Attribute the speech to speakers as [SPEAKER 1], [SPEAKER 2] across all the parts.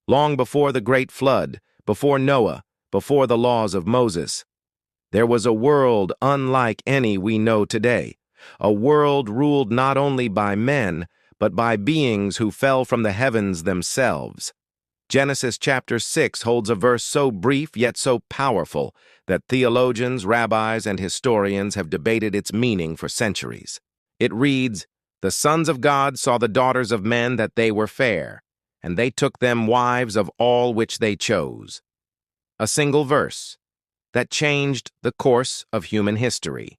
[SPEAKER 1] long before the great flood, before Noah, before the laws of Moses. There was a world unlike any we know today, a world ruled not only by men, but by beings who fell from the heavens themselves. Genesis chapter 6 holds a verse so brief yet so powerful that theologians, rabbis, and historians have debated its meaning for centuries. It reads, "The sons of God saw the daughters of men that they were fair, and they took them wives of all which they chose." A single verse that changed the course of human history.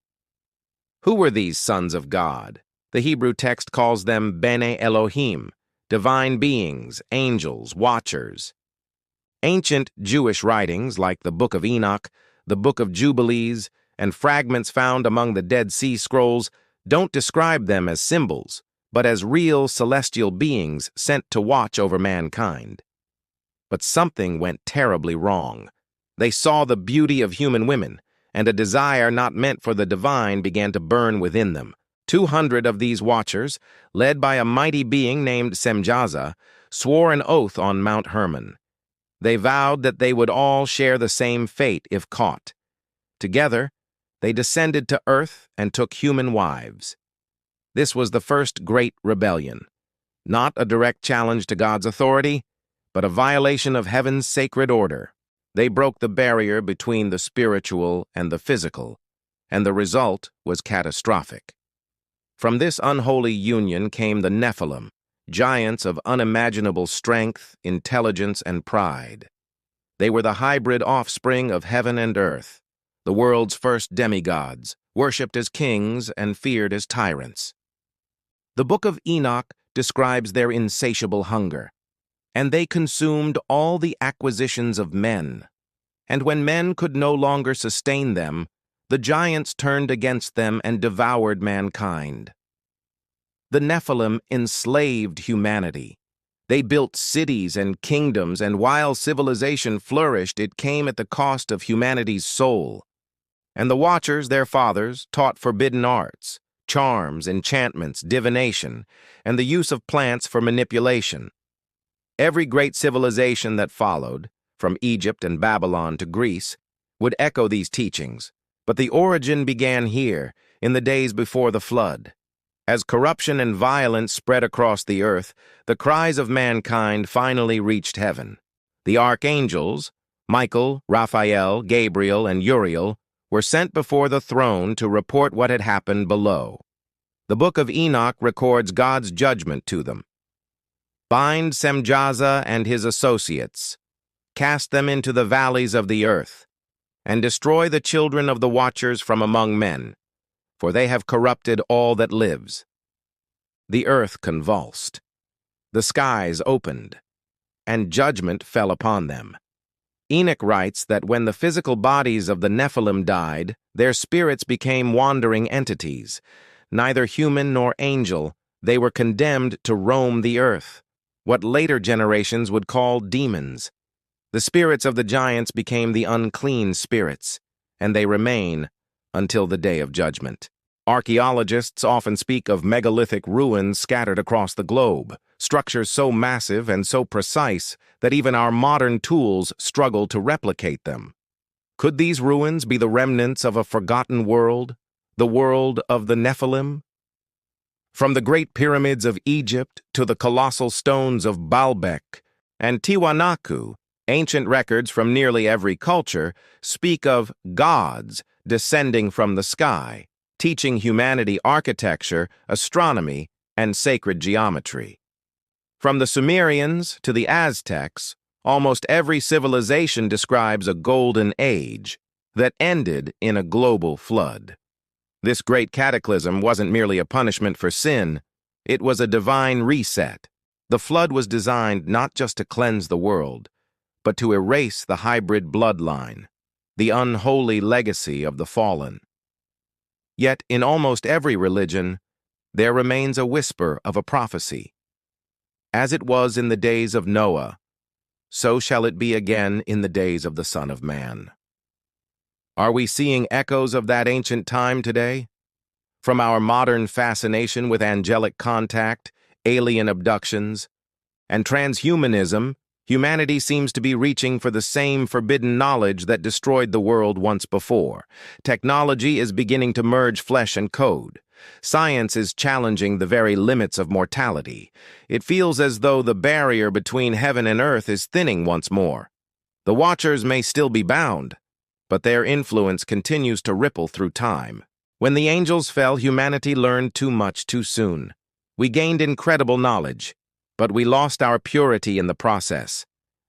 [SPEAKER 1] Who were these sons of God? The Hebrew text calls them Bene Elohim, divine beings, angels, watchers. Ancient Jewish writings like the Book of Enoch, the Book of Jubilees, and fragments found among the Dead Sea Scrolls don't describe them as symbols, but as real celestial beings sent to watch over mankind. But something went terribly wrong. They saw the beauty of human women, and a desire not meant for the divine began to burn within them. 200 of these watchers, led by a mighty being named Semjaza, swore an oath on Mount Hermon. They vowed that they would all share the same fate if caught. Together, they descended to earth and took human wives. This was the first great rebellion, not a direct challenge to God's authority, but a violation of heaven's sacred order. They broke the barrier between the spiritual and the physical, and the result was catastrophic. From this unholy union came the Nephilim, giants of unimaginable strength, intelligence, and pride. They were the hybrid offspring of heaven and earth, the world's first demigods, worshipped as kings and feared as tyrants. The Book of Enoch describes their insatiable hunger, and they consumed all the acquisitions of men. And when men could no longer sustain them, the giants turned against them and devoured mankind. The Nephilim enslaved humanity. They built cities and kingdoms, and while civilization flourished, it came at the cost of humanity's soul. And the Watchers, their fathers, taught forbidden arts, charms, enchantments, divination, and the use of plants for manipulation. Every great civilization that followed, from Egypt and Babylon to Greece, would echo these teachings, but the origin began here, in the days before the flood. As corruption and violence spread across the earth, the cries of mankind finally reached heaven. The archangels, Michael, Raphael, Gabriel, and Uriel, were sent before the throne to report what had happened below. The Book of Enoch records God's judgment to them. "Bind Semjaza and his associates, cast them into the valleys of the earth, and destroy the children of the watchers from among men, for they have corrupted all that lives." The earth convulsed, the skies opened, and judgment fell upon them. Enoch writes that when the physical bodies of the Nephilim died, their spirits became wandering entities. Neither human nor angel, they were condemned to roam the earth, what later generations would call demons. The spirits of the giants became the unclean spirits, and they remain until the day of judgment. Archaeologists often speak of megalithic ruins scattered across the globe, structures so massive and so precise that even our modern tools struggle to replicate them. Could these ruins be the remnants of a forgotten world, the world of the Nephilim? From the great pyramids of Egypt to the colossal stones of Baalbek and Tiwanaku, ancient records from nearly every culture speak of gods descending from the sky, teaching humanity architecture, astronomy, and sacred geometry. From the Sumerians to the Aztecs, almost every civilization describes a golden age that ended in a global flood. This great cataclysm wasn't merely a punishment for sin, it was a divine reset. The flood was designed not just to cleanse the world, but to erase the hybrid bloodline, the unholy legacy of the fallen. Yet in almost every religion, there remains a whisper of a prophecy. As it was in the days of Noah, so shall it be again in the days of the Son of Man. Are we seeing echoes of that ancient time today? From our modern fascination with angelic contact, alien abductions, and transhumanism Humanity seems to be reaching for the same forbidden knowledge that destroyed the world once before. Technology is beginning to merge flesh and code. Science is challenging the very limits of mortality. It feels as though the barrier between heaven and earth is thinning once more. The Watchers may still be bound, but their influence continues to ripple through time. When the angels fell, humanity learned too much too soon. We gained incredible knowledge, but we lost our purity in the process.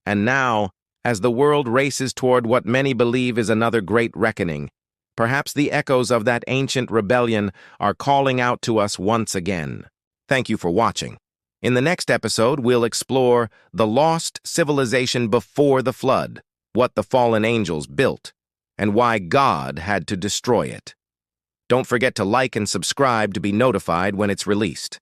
[SPEAKER 1] And now, as the world races toward what many believe is another great reckoning, perhaps the echoes of that ancient rebellion are calling out to us once again. Thank you for watching. In the next episode, we'll explore the lost civilization before the flood, what the fallen angels built, and why God had to destroy it. Don't forget to like and subscribe to be notified when it's released.